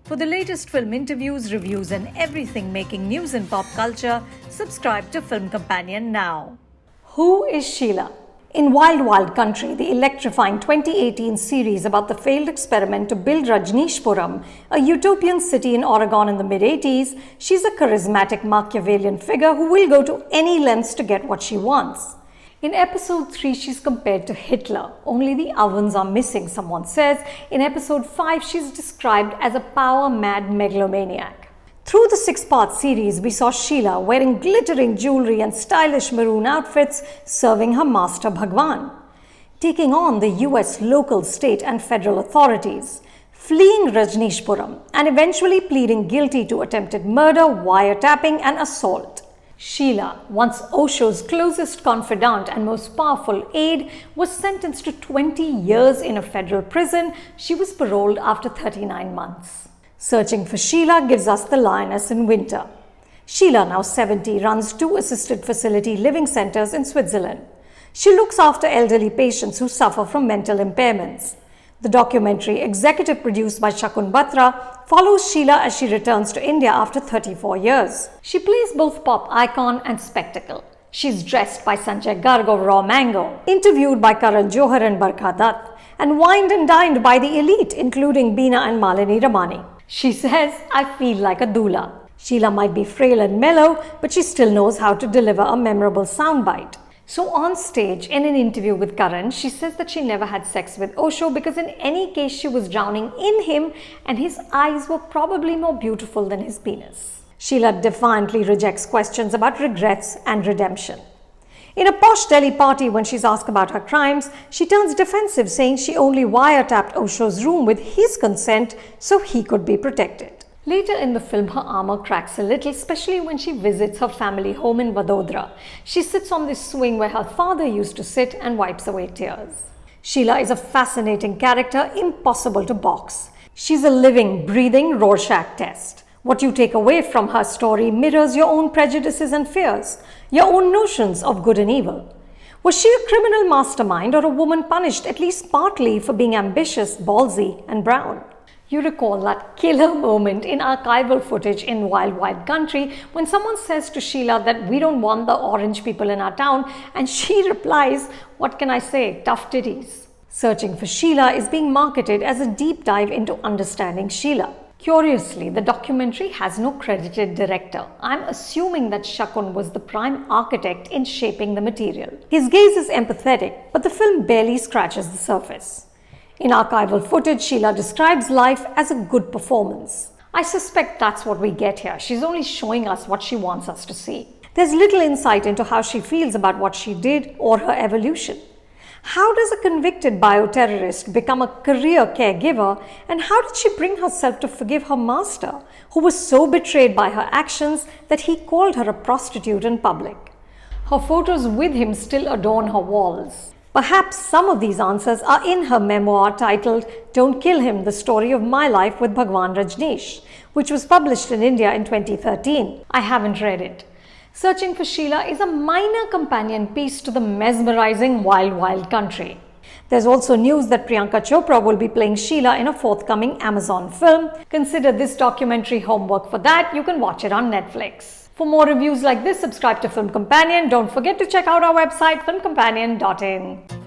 For the latest film interviews, reviews, and everything making news in pop culture, subscribe to Film Companion now. Who is Sheela? In Wild Wild Country, the electrifying 2018 series about the failed experiment to build Rajneeshpuram, a utopian city in Oregon in the mid-80s, she's a charismatic Machiavellian figure who will go to any lengths to get what she wants. In episode 3, she's compared to Hitler. Only the ovens are missing, someone says. In episode 5, she's described as a power-mad megalomaniac. Through the 6-part series, we saw Sheela wearing glittering jewelry and stylish maroon outfits, serving her master Bhagwan, taking on the US local, state and federal authorities, fleeing Rajneeshpuram, and eventually pleading guilty to attempted murder, wiretapping and assault. Sheela, once Osho's closest confidant and most powerful aide, was sentenced to 20 years in a federal prison. She was paroled after 39 months. Searching for Sheela gives us the lioness in winter. Sheela, now 70, runs 2 assisted facility living centers in Switzerland. She looks after elderly patients who suffer from mental impairments. The documentary, executive produced by Shakun Batra, follows Sheela as she returns to India after 34 years. She plays both pop icon and spectacle. She's dressed by Sanjay Garg of Raw Mango, interviewed by Karan Johar and Barkha Dutt, and wined and dined by the elite, including Beena and Malini Ramani. She says, "I feel like a doula." Sheela might be frail and mellow, but she still knows how to deliver a memorable soundbite. So on stage, in an interview with Karan, she says that she never had sex with Osho because in any case she was drowning in him and his eyes were probably more beautiful than his penis. Sheela defiantly rejects questions about regrets and redemption. In a posh Delhi party, when she's asked about her crimes, she turns defensive, saying she only wiretapped Osho's room with his consent so he could be protected. Later in the film, her armor cracks a little, especially when she visits her family home in Vadodara. She sits on this swing where her father used to sit and wipes away tears. Sheela is a fascinating character, impossible to box. She's a living, breathing Rorschach test. What you take away from her story mirrors your own prejudices and fears, your own notions of good and evil. Was she a criminal mastermind or a woman punished at least partly for being ambitious, ballsy, and brown? You recall that killer moment in archival footage in Wild Wild Country when someone says to Sheela that we don't want the orange people in our town, and she replies, "What can I say? Tough titties." Searching for Sheela is being marketed as a deep dive into understanding Sheela. Curiously, the documentary has no credited director. I'm assuming that Shakun was the prime architect in shaping the material. His gaze is empathetic, but the film barely scratches the surface. In archival footage, Sheela describes life as a good performance. I suspect that's what we get here. She's only showing us what she wants us to see. There's little insight into how she feels about what she did or her evolution. How does a convicted bioterrorist become a career caregiver, and how did she bring herself to forgive her master, who was so betrayed by her actions that he called her a prostitute in public? Her photos with him still adorn her walls. Perhaps some of these answers are in her memoir titled "Don't Kill Him, The Story of My Life with Bhagwan Rajneesh," which was published in India in 2013. I haven't read it. Searching for Sheela is a minor companion piece to the mesmerizing Wild Wild Country. There's also news that Priyanka Chopra will be playing Sheela in a forthcoming Amazon film. Consider this documentary homework for that. You can watch it on Netflix. For more reviews like this, subscribe to Film Companion. Don't forget to check out our website, filmcompanion.in.